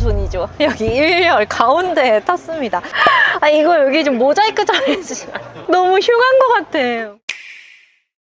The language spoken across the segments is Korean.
존이죠. 여기 1열 가운데에 탔습니다. 아, 이거 여기 좀 모자이크 좀 해주시면 너무 흉한 것 같아요.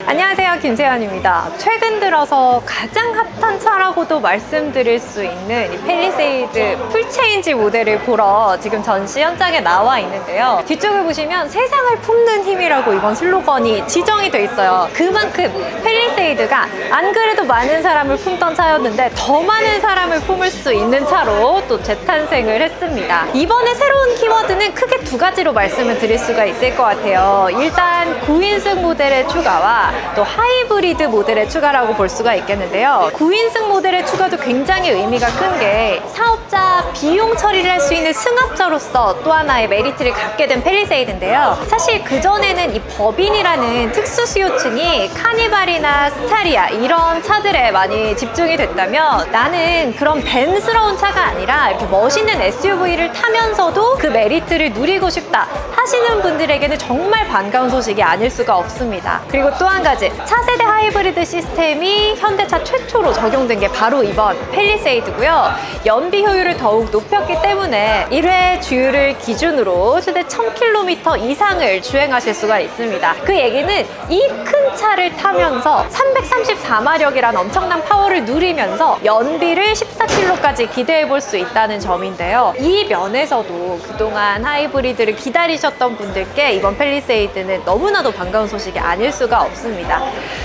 안녕하세요, 김세연입니다. 최근 들어서 가장 핫한 차라고도 말씀드릴 수 있는 이 팰리세이드 풀체인지 모델을 보러 지금 전시 현장에 나와 있는데요. 뒤쪽을 보시면 세상을 품는 힘이라고 이번 슬로건이 지정이 돼 있어요. 그만큼 팰리세이드가 안 그래도 많은 사람을 품던 차였는데 더 많은 사람을 품을 수 있는 차로 또 재탄생을 했습니다. 이번에 새로운 키워드는 크게 두 가지로 말씀을 드릴 수가 있을 것 같아요. 일단 9인승 모델의 추가와 또 하이브리드 모델의 추가라고 볼 수가 있겠는데요. 9인승 모델의 추가도 굉장히 의미가 큰 게 사업자 비용 처리를 할 수 있는 승합차로서 또 하나의 메리트를 갖게 된 팰리세이드인데요. 사실 그전에는 이 법인이라는 특수 수요층이 카니발이나 스타리아 이런 차들에 많이 집중이 됐다면 나는 그런 벤스러운 차가 아니라 이렇게 멋있는 SUV를 타면서도 그 메리트를 누리고 싶다 하시는 분들에게는 정말 반가운 소식이 아닐 수가 없습니다. 그리고 또 한 가지, 차세대 하이브리드 시스템이 현대차 최초로 적용된 게 바로 이번 팰리세이드고요. 연비 효율을 더욱 높였기 때문에 1회 주유를 기준으로 최대 1000km 이상을 주행하실 수가 있습니다. 그 얘기는 이 큰 차를 타면서 334마력이란 엄청난 파워를 누리면서 연비를 14km까지 기대해 볼 수 있다는 점인데요. 이 면에서도 그동안 하이브리드를 기다리셨던 분들께 이번 팰리세이드는 너무나도 반가운 소식이 아닐 수가 없습니다.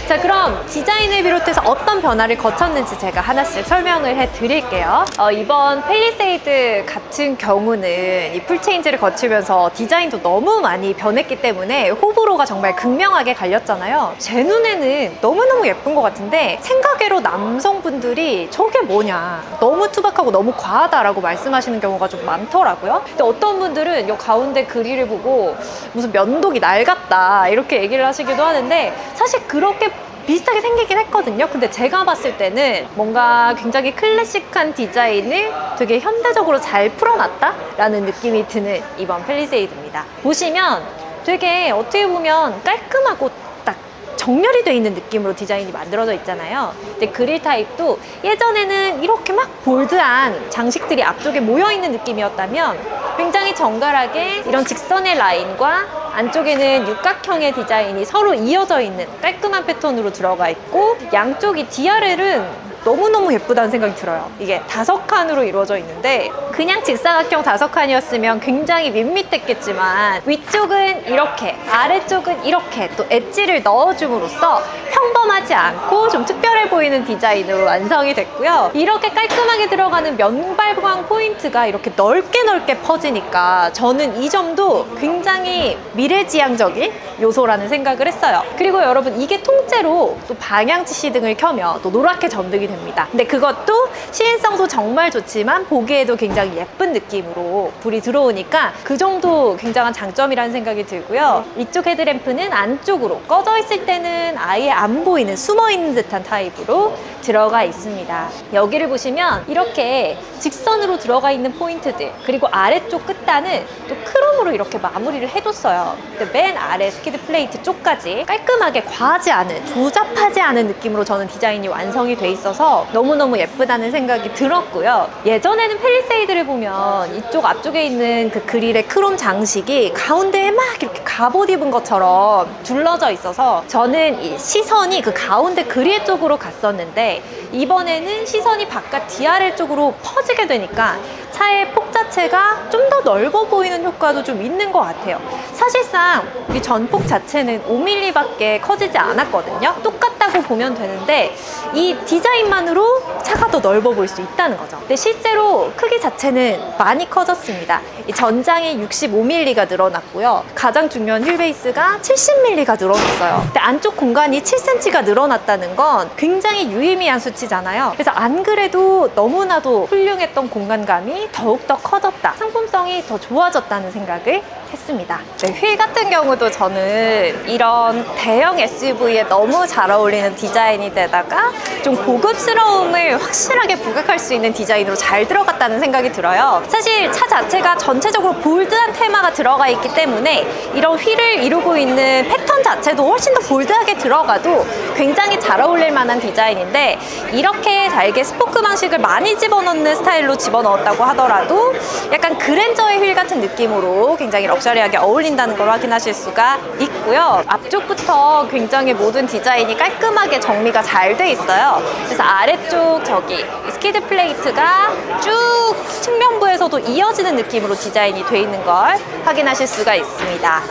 자, 그럼 디자인을 비롯해서 어떤 변화를 거쳤는지 제가 하나씩 설명을 해드릴게요. 이번 팰리세이드 같은 경우는 이 풀체인지를 거치면서 디자인도 너무 많이 변했기 때문에 호불호가 정말 극명하게 갈렸잖아요. 제 눈에는 너무너무 예쁜 것 같은데 생각외로 남성분들이 저게 뭐냐, 너무 투박하고 너무 과하다라고 말씀하시는 경우가 좀 많더라고요. 근데 어떤 분들은 이 가운데 그릴을 보고 무슨 면도기 낡았다 이렇게 얘기를 하시기도 하는데 사실 그렇게 비슷하게 생기긴 했거든요. 근데 제가 봤을 때는 뭔가 굉장히 클래식한 디자인을 되게 현대적으로 잘 풀어놨다 라는 느낌이 드는 이번 팰리세이드입니다. 보시면 되게 어떻게 보면 깔끔하고 딱 정렬이 되어 있는 느낌으로 디자인이 만들어져 있잖아요. 근데 그릴 타입도 예전에는 이렇게 막 볼드한 장식들이 앞쪽에 모여있는 느낌이었다면 굉장히 정갈하게 이런 직선의 라인과 안쪽에는 육각형의 디자인이 서로 이어져 있는 깔끔한 패턴으로 들어가 있고, 양쪽이 DRL은 너무너무 예쁘다는 생각이 들어요. 이게 5칸으로 이루어져 있는데 그냥 직사각형 5칸이었으면 굉장히 밋밋했겠지만 위쪽은 이렇게, 아래쪽은 이렇게 또 엣지를 넣어줌으로써 평범하지 않고 좀 특별해 보이는 디자인으로 완성이 됐고요. 이렇게 깔끔하게 들어가는 면발광 포인트가 이렇게 넓게 퍼지니까 저는 이 점도 굉장히 미래지향적인 요소라는 생각을 했어요. 그리고 여러분, 이게 통째로 또 방향 지시등을 켜면 또 노랗게 점등이 됩니다. 근데 그것도 시인성도 정말 좋지만 보기에도 굉장히 예쁜 느낌으로 불이 들어오니까 그 정도 굉장한 장점이라는 생각이 들고요. 이쪽 헤드램프는 안쪽으로 꺼져 있을 때는 아예 안 보이는, 숨어 있는 듯한 타입으로 들어가 있습니다. 여기를 보시면 이렇게 직선으로 들어가 있는 포인트들, 그리고 아래쪽 끝단은 또 크롬으로 이렇게 마무리를 해뒀어요. 근데 맨 아래 스키드 플레이트 쪽까지 깔끔하게 과하지 않은, 조잡하지 않은 느낌으로 저는 디자인이 완성이 돼 있어서 너무너무 예쁘다는 생각이 들었고요. 예전에는 팰리세이드를 보면 이쪽 앞쪽에 있는 그 그릴의 크롬 장식이 가운데에 막 이렇게 갑옷 입은 것처럼 둘러져 있어서 저는 이 시선이 그 가운데 그릴 쪽으로 갔었는데 이번에는 시선이 바깥 DRL 쪽으로 퍼지게 되니까 차의 폭 자체가 좀 더 넓어 보이는 효과도 좀 있는 것 같아요. 사실상 이 전폭 자체는 5mm밖에 커지지 않았거든요. 똑같다고 보면 되는데 이 디자인만으로 차가 더 넓어 보일 수 있다는 거죠. 근데 실제로 크기 자체는 많이 커졌습니다. 이 전장이 65mm가 늘어났고요. 가장 중요한 휠베이스가 70mm가 늘어났어요. 근데 안쪽 공간이 7cm가 늘어났다는 건 굉장히 유의미한 수치잖아요. 그래서 안 그래도 너무나도 훌륭했던 공간감이 더욱더 커졌다, 상품성이 더 좋아졌다는 생각을 했습니다. 네, 휠 같은 경우도 저는 이런 대형 SUV에 너무 잘 어울리는 디자인이 되다가 좀 고급스러움을 확실하게 부각할 수 있는 디자인으로 잘 들어갔다는 생각이 들어요. 사실 차 자체가 전체적으로 볼드한 테마가 들어가 있기 때문에 이런 휠을 이루고 있는 패턴 자체도 훨씬 더 볼드하게 들어가도 굉장히 잘 어울릴 만한 디자인인데, 이렇게 잘게 스포크 방식을 많이 집어넣는 스타일로 집어넣었다고 하더라도 약간 그랜저의 휠 같은 느낌으로 굉장히 럭셔리하게 어울린다는 걸 확인하실 수가 있고요. 앞쪽부터 굉장히 모든 디자인이 깔끔하게 정리가 잘 돼 있어요. 그래서 아래쪽 저기 스키드 플레이트가 쭉 측면부에서도 이어지는 느낌으로 디자인이 돼 있는 걸 확인하실 수가 있습니다.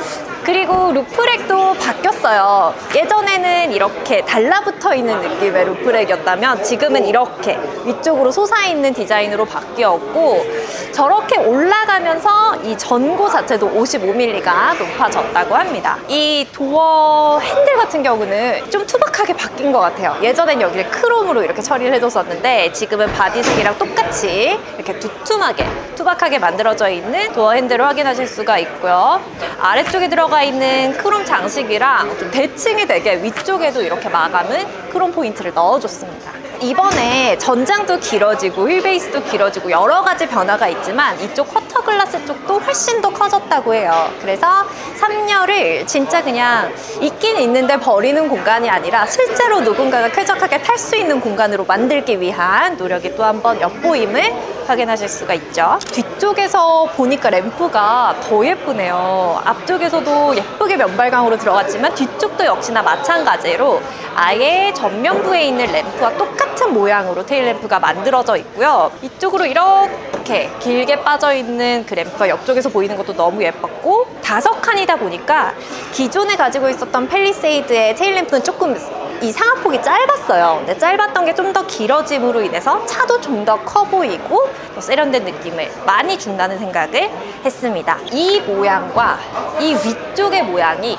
그리고 루프렉도 바뀌었어요. 예전에는 이렇게 달라붙어 있는 느낌의 루프렉이었다면 지금은 이렇게 위쪽으로 솟아있는 디자인으로 바뀌었고, 저렇게 올라가면서 이 전고 자체도 55mm가 높아졌다고 합니다. 이 도어 핸들 같은 경우는 좀 투박하게 바뀐 것 같아요. 예전엔 여기를 크롬으로 이렇게 처리를 해줬었는데 지금은 바디색이랑 똑같이 이렇게 두툼하게 투박하게 만들어져 있는 도어 핸들을 확인하실 수가 있고요. 아래쪽에 들어가 있는 크롬 장식이랑 좀 대칭이 되게 위쪽에도 이렇게 마감은 크롬 포인트를 넣어줬습니다. 이번에 전장도 길어지고 휠베이스도 길어지고 여러 가지 변화가 있지만 이쪽 커터 글라스 쪽도 훨씬 더 커졌다고 해요. 그래서 3열을 진짜 그냥 있긴 있는데 버리는 공간이 아니라 실제로 누군가가 쾌적하게 탈 수 있는 공간으로 만들기 위한 노력이 또 한 번 엿보임을 확인하실 수가 있죠. 뒤쪽에서 보니까 램프가 더 예쁘네요. 앞쪽에서도 예쁘게 면발광으로 들어갔지만 뒤쪽도 역시나 마찬가지로 아예 전면부에 있는 램프와 똑같은 모양으로 테일 램프가 만들어져 있고요. 이쪽으로 이렇게 길게 빠져있는 그 램프가 옆쪽에서 보이는 것도 너무 예뻤고, 5칸이다 보니까 기존에 가지고 있었던 팰리세이드의 테일 램프는 조금 이 상하폭이 짧았어요. 근데 짧았던 게 좀 더 길어짐으로 인해서 차도 좀 더 커 보이고 더 세련된 느낌을 많이 준다는 생각을 했습니다. 이 모양과 이 위쪽의 모양이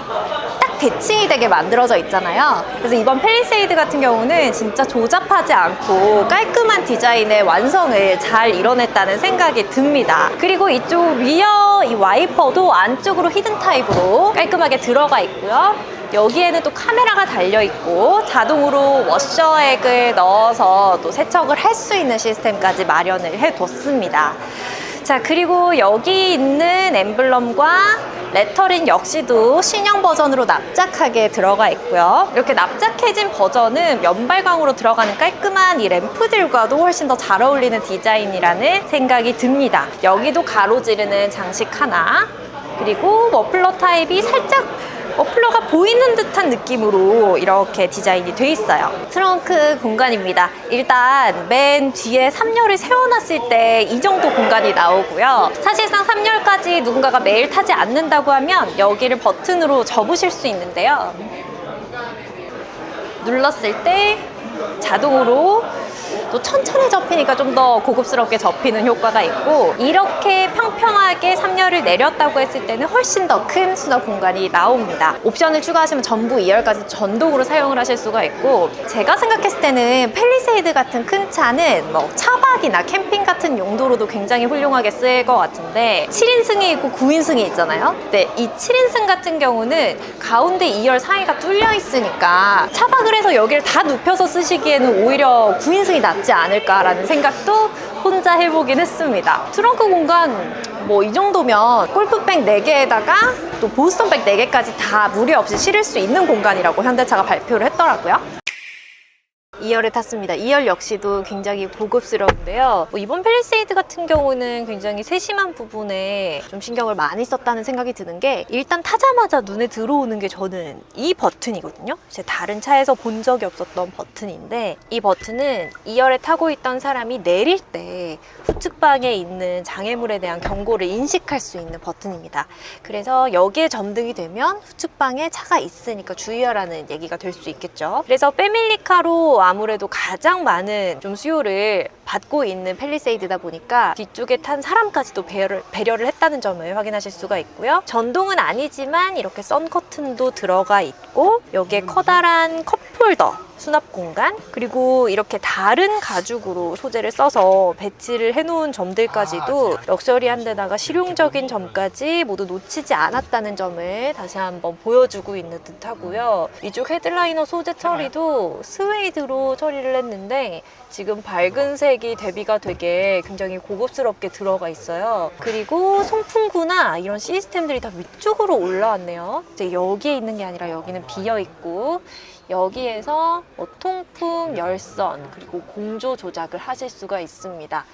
딱 대칭이 되게 만들어져 있잖아요. 그래서 이번 팰리세이드 같은 경우는 진짜 조잡하지 않고 깔끔한 디자인의 완성을 잘 이뤄냈다는 생각이 듭니다. 그리고 이쪽 리어 이 와이퍼도 안쪽으로 히든 타입으로 깔끔하게 들어가 있고요. 여기에는 또 카메라가 달려있고 자동으로 워셔액을 넣어서 또 세척을 할 수 있는 시스템까지 마련을 해뒀습니다. 자, 그리고 여기 있는 엠블럼과 레터링 역시도 신형 버전으로 납작하게 들어가 있고요. 이렇게 납작해진 버전은 면발광으로 들어가는 깔끔한 이 램프들과도 훨씬 더 잘 어울리는 디자인이라는 생각이 듭니다. 여기도 가로지르는 장식 하나, 그리고 머플러 타입이 살짝 머플러가 보이는 듯한 느낌으로 이렇게 디자인이 돼 있어요. 트렁크 공간입니다. 일단 맨 뒤에 3열을 세워놨을 때 이 정도 공간이 나오고요. 사실상 3열까지 누군가가 매일 타지 않는다고 하면 여기를 버튼으로 접으실 수 있는데요. 눌렀을 때 자동으로 또 천천히 접히니까 좀 더 고급스럽게 접히는 효과가 있고, 이렇게 평평하게 3열을 내렸다고 했을 때는 훨씬 더 큰 수납 공간이 나옵니다. 옵션을 추가하시면 전부 2열까지 전동으로 사용을 하실 수가 있고, 제가 생각했을 때는 팰리세이드 같은 큰 차는 뭐 차박이나 캠핑 같은 용도로도 굉장히 훌륭하게 쓰일 것 같은데 7인승이 있고 9인승이 있잖아요. 근데 이 7인승 같은 경우는 가운데 2열 사이가 뚫려 있으니까 차박을 해서 여기를 다 눕혀서 쓰시기에는 오히려 9인승이 낫지 않을까라는 생각도 혼자 해보긴 했습니다. 트렁크 공간 뭐 이 정도면 골프백 4개에다가 또 보스턴백 4개까지 다 무리 없이 실을 수 있는 공간이라고 현대차가 발표를 했더라고요. 2열에 탔습니다. 2열 역시도 굉장히 고급스러운데요. 이번 팰리세이드 같은 경우는 굉장히 세심한 부분에 좀 신경을 많이 썼다는 생각이 드는 게, 일단 타자마자 눈에 들어오는 게 저는 이 버튼이거든요. 제 다른 차에서 본 적이 없었던 버튼인데, 이 버튼은 2열에 타고 있던 사람이 내릴 때 후측방에 있는 장애물에 대한 경고를 인식할 수 있는 버튼입니다. 그래서 여기에 점등이 되면 후측방에 차가 있으니까 주의하라는 얘기가 될 수 있겠죠. 그래서 패밀리카로 아무래도 가장 많은 좀 수요를 받고 있는 팰리세이드다 보니까 뒤쪽에 탄 사람까지도 배려를 했다는 점을 확인하실 수가 있고요. 전동은 아니지만 이렇게 선 커튼도 들어가 있고, 여기에 커다란 컵홀더 수납 공간, 그리고 이렇게 다른 가죽으로 소재를 써서 배치를 해놓은 점들까지도 럭셔리한 데다가 실용적인 점까지 모두 놓치지 않았다는 점을 다시 한번 보여주고 있는 듯 하고요. 이쪽 헤드라이너 소재 처리도 스웨이드로 처리를 했는데 지금 밝은 색이 대비가 되게 굉장히 고급스럽게 들어가 있어요. 그리고 송풍구나 이런 시스템들이 다 위쪽으로 올라왔네요. 이제 여기에 있는 게 아니라 여기는 비어 있고 여기에서 통풍, 열선, 그리고 공조 조작을 하실 수가 있습니다.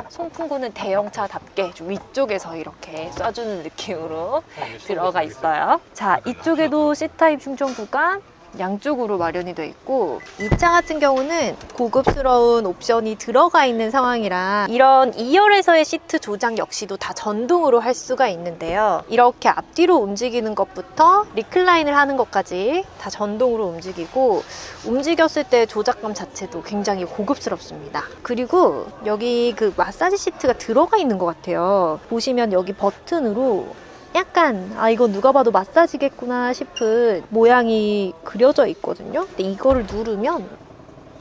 송풍구는 대형차답게 좀 위쪽에서 이렇게 쏴주는 느낌으로 들어가 있어요. 자, 이쪽에도 C타입 충전 구간 양쪽으로 마련이 돼 있고, 이 차 같은 경우는 고급스러운 옵션이 들어가 있는 상황이라 이런 2열에서의 시트 조작 역시도 다 전동으로 할 수가 있는데요. 이렇게 앞뒤로 움직이는 것부터 리클라인을 하는 것까지 다 전동으로 움직이고, 움직였을 때 조작감 자체도 굉장히 고급스럽습니다. 그리고 여기 그 마사지 시트가 들어가 있는 것 같아요. 보시면 여기 버튼으로 약간 이거 누가 봐도 마사지겠구나 싶은 모양이 그려져 있거든요. 근데 이거를 누르면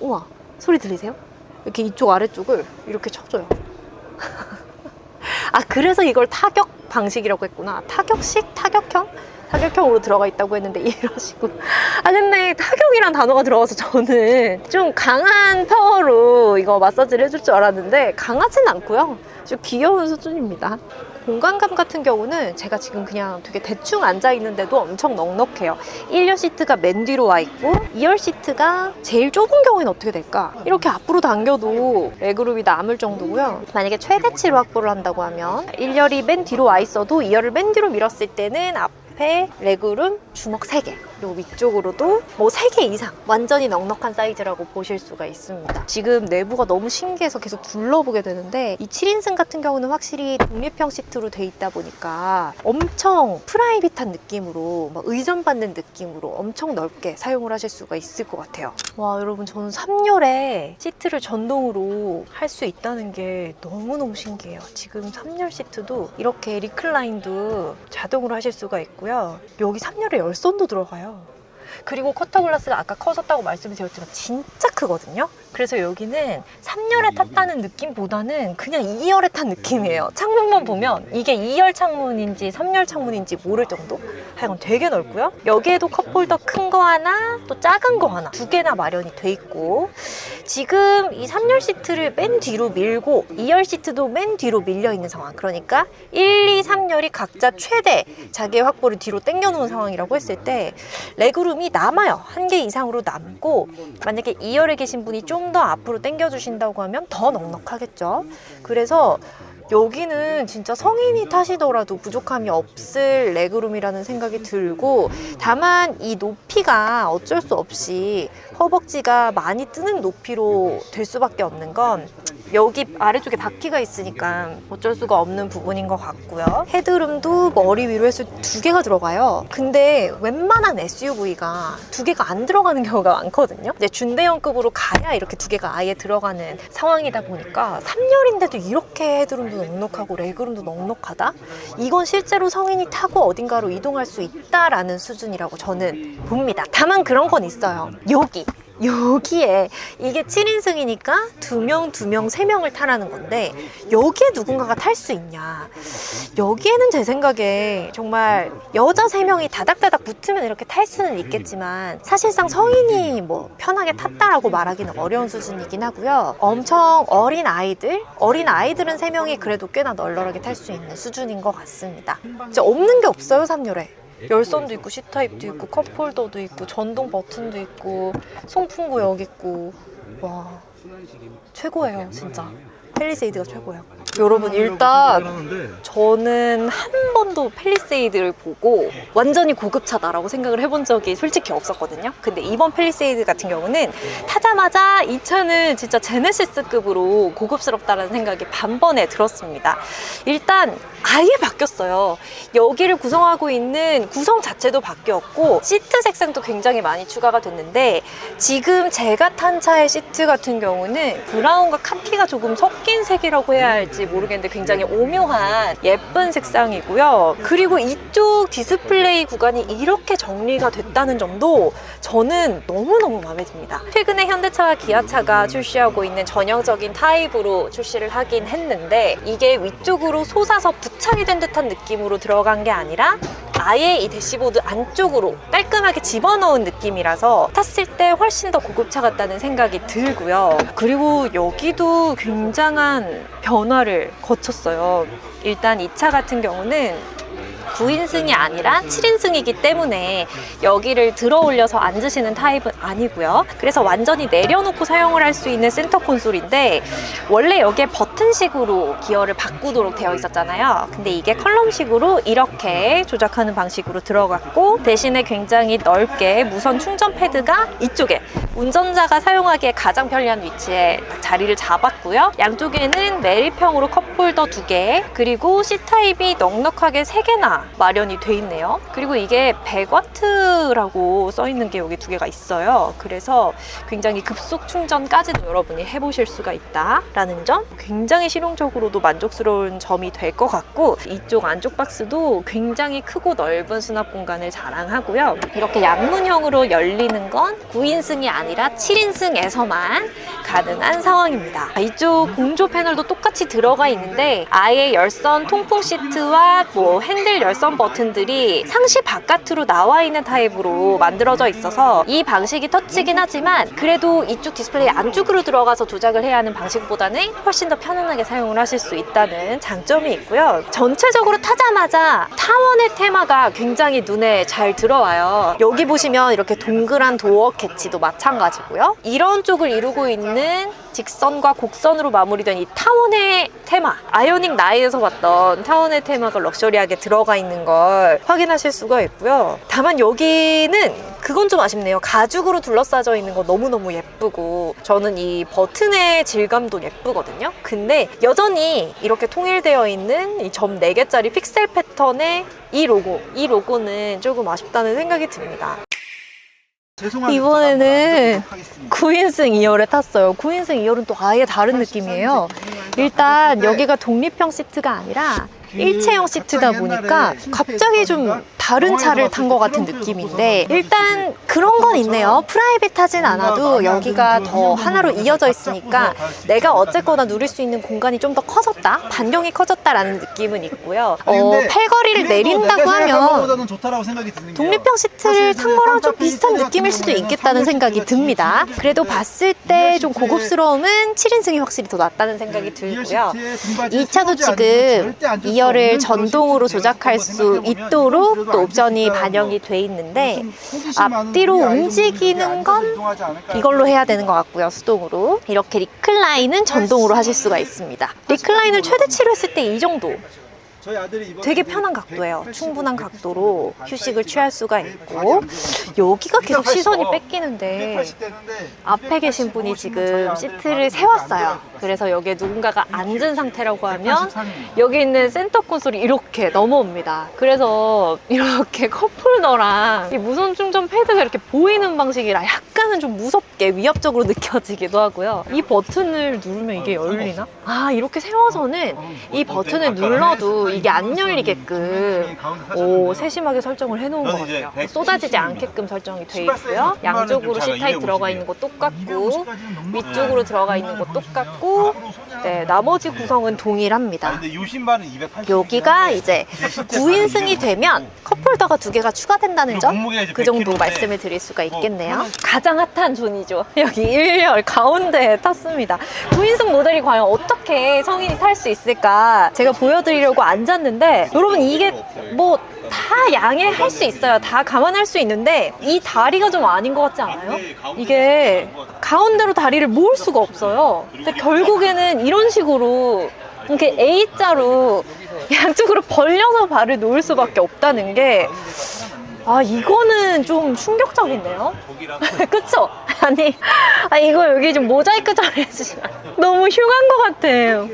우와, 소리 들리세요? 이렇게 이쪽 아래쪽을 이렇게 쳐줘요. 그래서 이걸 타격 방식이라고 했구나. 타격식? 타격형? 타격형으로 들어가 있다고 했는데 이러시고. 근데 타격이란 단어가 들어가서 저는 좀 강한 파워로 이거 마사지를 해줄 줄 알았는데 강하진 않고요. 좀 귀여운 수준입니다. 공간감 같은 경우는 제가 지금 그냥 되게 대충 앉아있는데도 엄청 넉넉해요. 1열 시트가 맨 뒤로 와 있고 2열 시트가 제일 좁은 경우에는 어떻게 될까? 이렇게 앞으로 당겨도 레그룸이 남을 정도고요. 만약에 최대치로 확보를 한다고 하면 1열이 맨 뒤로 와 있어도 2열을 맨 뒤로 밀었을 때는 앞에 레그룸 주먹 3개, 그리고 위쪽으로도 뭐 3개 이상 완전히 넉넉한 사이즈라고 보실 수가 있습니다. 지금 내부가 너무 신기해서 계속 둘러보게 되는데, 이 7인승 같은 경우는 확실히 독립형 시트로 돼 있다 보니까 엄청 프라이빗한 느낌으로, 막 의존받는 느낌으로 엄청 넓게 사용을 하실 수가 있을 것 같아요. 와, 여러분, 저는 3열에 시트를 전동으로 할 수 있다는 게 너무너무 신기해요. 지금 3열 시트도 이렇게 리클라인도 자동으로 하실 수가 있고요. 여기 3열에 열선도 들어가요. 그리고 커터글라스가 아까 커졌다고 말씀을 드렸지만 진짜 크거든요. 그래서 여기는 3열에 탔다는 느낌보다는 그냥 2열에 탄 느낌이에요. 창문만 보면 이게 2열 창문인지 3열 창문인지 모를 정도? 하여간 되게 넓고요. 여기에도 컵홀더 큰 거 하나, 또 작은 거 하나, 2개나 마련이 돼 있고, 지금 이 3열 시트를 맨 뒤로 밀고 2열 시트도 맨 뒤로 밀려 있는 상황. 그러니까 1, 2, 3열이 각자 최대 자기의 확보를 뒤로 당겨 놓은 상황이라고 했을 때 레그룸이 남아요. 1개 이상으로 남고, 만약에 2열에 계신 분이 좀 더 앞으로 당겨주신다고 하면 더 넉넉하겠죠. 그래서 여기는 진짜 성인이 타시더라도 부족함이 없을 레그룸이라는 생각이 들고, 다만 이 높이가 어쩔 수 없이 허벅지가 많이 뜨는 높이로 될 수밖에 없는 건 여기 아래쪽에 바퀴가 있으니까 어쩔 수가 없는 부분인 것 같고요. 헤드룸도 머리 위로 해서 2개가 들어가요. 근데 웬만한 SUV가 2개가 안 들어가는 경우가 많거든요. 이제 준대형급으로 가야 이렇게 2개가 아예 들어가는 상황이다 보니까 3열인데도 이렇게 헤드룸도 넉넉하고 레그룸도 넉넉하다? 이건 실제로 성인이 타고 어딘가로 이동할 수 있다라는 수준이라고 저는 봅니다. 다만 그런 건 있어요. 여기에 이게 7인승이니까 2명, 3명을 타라는 건데 여기에 누군가가 탈 수 있냐? 여기에는 제 생각에 정말 여자 3명이 다닥다닥 붙으면 이렇게 탈 수는 있겠지만 사실상 성인이 뭐 편하게 탔다라고 말하기는 어려운 수준이긴 하고요. 엄청 어린 아이들은 3명이 그래도 꽤나 널널하게 탈 수 있는 수준인 것 같습니다. 이제 없는 게 없어요, 3열에. 열선도 있고 C타입도 있고 컵홀더도 있고 전동 버튼도 있고 송풍구 여기 있고. 와, 최고예요 진짜. 팰리세이드가 최고예요. 여러분, 일단 저는 한 번도 팰리세이드를 보고 완전히 고급차다라고 생각을 해본 적이 솔직히 없었거든요. 근데 이번 팰리세이드 같은 경우는 타자마자 이 차는 진짜 제네시스급으로 고급스럽다라는 생각이 반번에 들었습니다. 일단 아예 바뀌었어요. 여기를 구성하고 있는 구성 자체도 바뀌었고 시트 색상도 굉장히 많이 추가가 됐는데, 지금 제가 탄 차의 시트 같은 경우는 브라운과 카키가 조금 섞인 색이라고 해야 할지 아실지 모르겠는데 굉장히 오묘한 예쁜 색상이고요. 그리고 이쪽 디스플레이 구간이 이렇게 정리가 됐다는 점도 저는 너무너무 마음에 듭니다. 최근에 현대차와 기아차가 출시하고 있는 전형적인 타입으로 출시를 하긴 했는데 이게 위쪽으로 솟아서 부착이 된 듯한 느낌으로 들어간 게 아니라 아예 이 대시보드 안쪽으로 깔끔하게 집어넣은 느낌이라서 탔을 때 훨씬 더 고급차 같다는 생각이 들고요. 그리고 여기도 굉장한 변화를 거쳤어요. 일단 이 차 같은 경우는 9인승이 아니라 7인승이기 때문에 여기를 들어 올려서 앉으시는 타입은 아니고요. 그래서 완전히 내려놓고 사용을 할 수 있는 센터 콘솔인데 원래 여기에 버튼식으로 기어를 바꾸도록 되어 있었잖아요. 근데 이게 컬럼식으로 이렇게 조작하는 방식으로 들어갔고 대신에 굉장히 넓게 무선 충전 패드가 이쪽에 운전자가 사용하기에 가장 편리한 위치에 자리를 잡았고요. 양쪽에는 매립형으로 컵홀더 2개 그리고 C타입이 넉넉하게 3개나 마련이 돼 있네요. 그리고 이게 100W라고 써 있는 게 여기 2개가 있어요. 그래서 굉장히 급속 충전까지도 여러분이 해보실 수가 있다라는 점 굉장히 실용적으로도 만족스러운 점이 될 것 같고 이쪽 안쪽 박스도 굉장히 크고 넓은 수납 공간을 자랑하고요. 이렇게 양문형으로 열리는 건 9인승이 아니라 7인승에서만 가능한 상황입니다. 이쪽 공조 패널도 똑같이 들어가 있는데 아예 열선 통풍 시트와 핸들 열선 버튼들이 상시 바깥으로 나와 있는 타입으로 만들어져 있어서 이 방식이 터치긴 하지만 그래도 이쪽 디스플레이 안쪽으로 들어가서 조작을 해야 하는 방식보다는 훨씬 더 편안하게 사용을 하실 수 있다는 장점이 있고요. 전체적으로 타자마자 타원의 테마가 굉장히 눈에 잘 들어와요. 여기 보시면 이렇게 동그란 도어 캐치도 마찬가지고요. 이런 쪽을 이루고 있는 직선과 곡선으로 마무리된 이 타원의 테마, 아이오닉 9에서 봤던 타원의 테마가 럭셔리하게 들어가 있는 걸 확인하실 수가 있고요. 다만 여기는 그건 좀 아쉽네요. 가죽으로 둘러싸져 있는 거 너무너무 예쁘고 저는 이 버튼의 질감도 예쁘거든요. 근데 여전히 이렇게 통일되어 있는 이 점 4개짜리 픽셀 패턴의 이 로고는 조금 아쉽다는 생각이 듭니다. 이번에는 9인승 2열에 탔어요. 9인승 2열은 또 아예 다른 느낌이에요. 일단 여기가 독립형 시트가 아니라 일체형 시트다 보니까 갑자기 좀 다른 차를 탄 것 같은 느낌인데 일단 그런 건 있네요. 프라이빗하진 않아도 여기가 더 하나로 이어져 있으니까 내가 어쨌거나 누릴 수 있는 공간이 좀 더 커졌다? 반경이 커졌다라는 느낌은 있고요. 팔걸이를 내린다고 하면 독립형 시트를 탄 거랑 좀 비슷한 느낌일 수도 있겠다는 생각이 듭니다. 그래도 봤을 때 좀 고급스러움은 7인승이 확실히 더 낫다는 생각이 들고요. 이 차도 지금 2열을 전동으로 조작할 수 있도록 또 옵션이 반영이 돼 있는데 앞뒤로 움직이는 건 이걸로 해야 되는 것 같고요. 수동으로. 이렇게 리클라인은 전동으로 하실 수가 있습니다. 리클라인을 최대치로 했을 때 이 정도 되게 편한 각도예요. 충분한 각도로 휴식을 취할 수가 있고 여기가 계속 시선이 뺏기는데 앞에 계신 분이 지금 시트를 세웠어요. 그래서 여기에 누군가가 앉은 상태라고 하면 여기 있는 센터 콘솔이 이렇게 넘어옵니다. 그래서 이렇게 컵홀더랑 이 무선 충전 패드가 이렇게 보이는 방식이라 약간은 좀 무섭게 위협적으로 느껴지기도 하고요. 이 버튼을 누르면 이게 열리나? 이렇게 세워서는 이 버튼을 눌러도 이게 안 열리게끔 세심하게 설정을 해놓은 것 같아요. 쏟아지지 않게끔 설정이 돼 있고요. 양쪽으로 C타입 들어가 있는 거 똑같고 위쪽으로 들어가 있는 거 똑같고 네, 나머지 구성은 동일합니다. 여기가 이제 9인승이 되면 컵홀더가 2개가 추가된다는 점 그 정도 말씀을 드릴 수가 있겠네요. 가장 핫한 존이죠. 여기 1열 가운데에 탔습니다. 9인승 모델이 과연 어떻게 성인이 탈 수 있을까 제가 보여드리려고 앉았는데 여러분 이게 다 양해할 수 있어요. 다 감안할 수 있는데 이 다리가 좀 아닌 것 같지 않아요? 이게 가운데로 다리를 모을 수가 없어요. 근데 결국에는 이런 식으로 이렇게 A자로 양쪽으로 벌려서 발을 놓을 수밖에 없다는 게 이거는 좀 충격적인데요? 그쵸? 이거 여기 좀 모자이크 좀 해주시면 너무 흉한 것 같아요.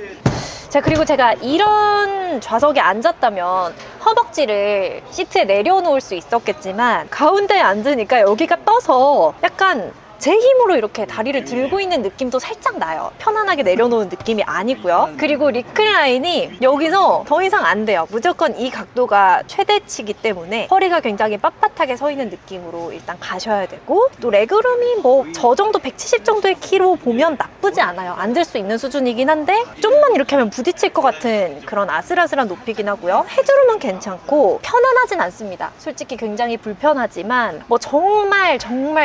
자, 그리고 제가 이런 좌석에 앉았다면 허벅지를 시트에 내려놓을 수 있었겠지만 가운데에 앉으니까 여기가 떠서 약간 제 힘으로 이렇게 다리를 들고 있는 느낌도 살짝 나요. 편안하게 내려놓은 느낌이 아니고요. 그리고 리클라인이 여기서 더 이상 안 돼요. 무조건 이 각도가 최대치기 때문에 허리가 굉장히 빳빳하게 서 있는 느낌으로 일단 가셔야 되고, 또 레그룸이 뭐 저 정도 170 정도의 키로 보면 나쁘지 않아요. 앉을 수 있는 수준이긴 한데 좀만 이렇게 하면 부딪힐 것 같은 그런 아슬아슬한 높이긴 하고요. 헤드룸은 괜찮고 편안하진 않습니다. 솔직히 굉장히 불편하지만 뭐 정말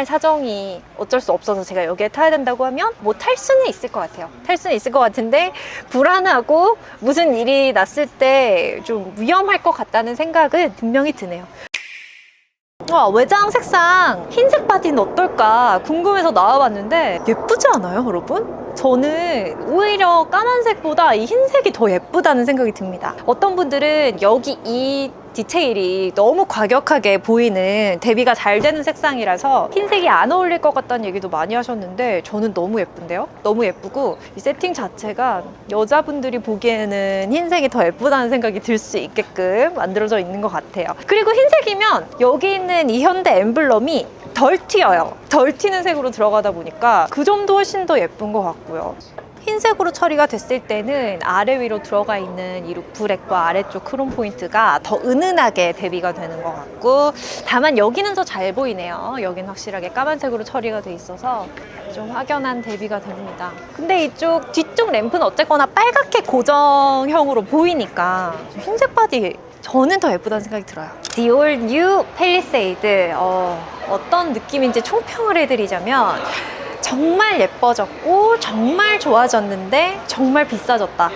사정이 어쩔 수 없어서 제가 여기에 타야 된다고 하면 뭐 탈 수는 있을 것 같아요. 탈 수는 있을 것 같은데 불안하고 무슨 일이 났을 때 좀 위험할 것 같다는 생각은 분명히 드네요. 와, 외장 색상 흰색 바디는 어떨까 궁금해서 나와봤는데 예쁘지 않아요, 여러분? 저는 오히려 까만색보다 이 흰색이 더 예쁘다는 생각이 듭니다. 어떤 분들은 여기 이 디테일이 너무 과격하게 보이는, 대비가 잘 되는 색상이라서 흰색이 안 어울릴 것 같다는 얘기도 많이 하셨는데 저는 너무 예쁜데요? 너무 예쁘고 이 세팅 자체가 여자분들이 보기에는 흰색이 더 예쁘다는 생각이 들 수 있게끔 만들어져 있는 것 같아요. 그리고 흰색이면 여기 있는 이 현대 엠블럼이 덜 튀어요. 덜 튀는 색으로 들어가다 보니까 그 점도 훨씬 더 예쁜 것 같고요. 흰색으로 처리가 됐을 때는 아래 위로 들어가 있는 이 루프렉과 아래쪽 크롬 포인트가 더 은은하게 대비가 되는 것 같고, 다만 여기는 더 잘 보이네요. 여기는 확실하게 까만색으로 처리가 돼 있어서 좀 확연한 대비가 됩니다. 근데 이쪽 뒤쪽 램프는 어쨌거나 빨갛게 고정형으로 보이니까 흰색 바디 저는 더 예쁘다는 생각이 들어요. 디올 뉴 팰리세이드, 어떤 느낌인지 총평을 해드리자면 정말 예뻐졌고 정말 좋아졌는데 정말 비싸졌다.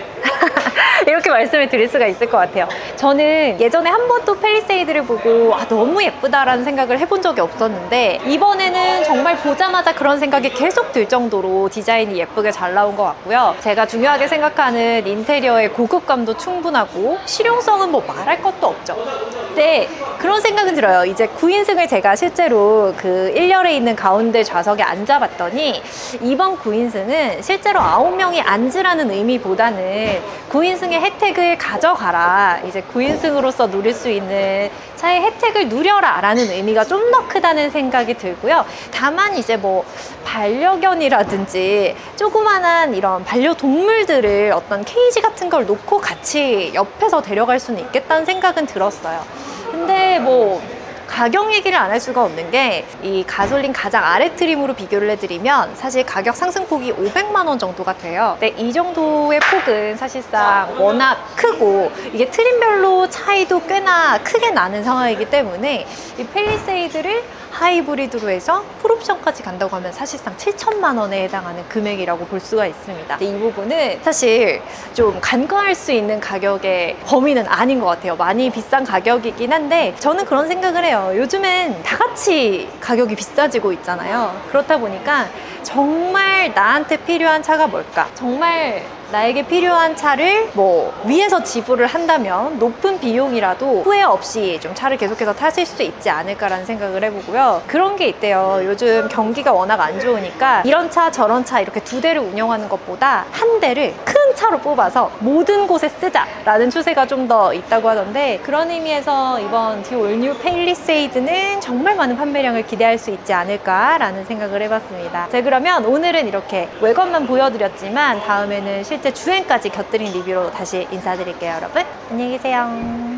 이렇게 말씀을 드릴 수가 있을 것 같아요. 저는 예전에 한 번도 팰리세이드를 보고 너무 예쁘다라는 생각을 해본 적이 없었는데 이번에는 정말 보자마자 그런 생각이 계속 들 정도로 디자인이 예쁘게 잘 나온 것 같고요. 제가 중요하게 생각하는 인테리어의 고급감도 충분하고 실용성은 뭐 말할 것도 없죠. 근데 그런 생각은 들어요. 이제 9인승을 제가 실제로 그 1열에 있는 가운데 좌석에 앉아봤더니 이번 9인승은 실제로 9명이 앉으라는 의미보다는 9인승의 혜택을 가져가라, 이제 9인승으로서 누릴 수 있는 차의 혜택을 누려라 라는 의미가 좀 더 크다는 생각이 들고요. 다만 이제 뭐 반려견이라든지 조그만한 이런 반려동물들을 어떤 케이지 같은 걸 놓고 같이 옆에서 데려갈 수는 있겠다는 생각은 들었어요. 근데 뭐 가격 얘기를 안 할 수가 없는 게 이 가솔린 가장 아래 트림으로 비교를 해드리면 사실 가격 상승폭이 500만 원 정도가 돼요. 근데 이 정도의 폭은 사실상 워낙 크고 이게 트림별로 차이도 꽤나 크게 나는 상황이기 때문에 이 팰리세이드를 하이브리드로 해서 풀옵션까지 간다고 하면 사실상 7천만 원에 해당하는 금액이라고 볼 수가 있습니다. 이 부분은 사실 좀 간과할 수 있는 가격의 범위는 아닌 것 같아요. 많이 비싼 가격이긴 한데 저는 그런 생각을 해요. 요즘엔 다 같이 가격이 비싸지고 있잖아요. 그렇다 보니까 정말 나한테 필요한 차가 뭘까? 정말 나에게 필요한 차를 뭐 위에서 지불을 한다면 높은 비용이라도 후회 없이 좀 차를 계속해서 타실 수 있지 않을까라는 생각을 해보고요. 그런 게 있대요. 요즘 경기가 워낙 안 좋으니까 이런 차 저런 차 이렇게 두 대를 운영하는 것보다 한 대를 큰 차로 뽑아서 모든 곳에 쓰자라는 추세가 좀 더 있다고 하던데, 그런 의미에서 이번 디올 뉴 팰리세이드는 정말 많은 판매량을 기대할 수 있지 않을까라는 생각을 해봤습니다. 자, 그러면 오늘은 이렇게 외관만 보여드렸지만 다음에는 실제 주행까지 곁들인 리뷰로 다시 인사드릴게요, 여러분. 안녕히 계세요.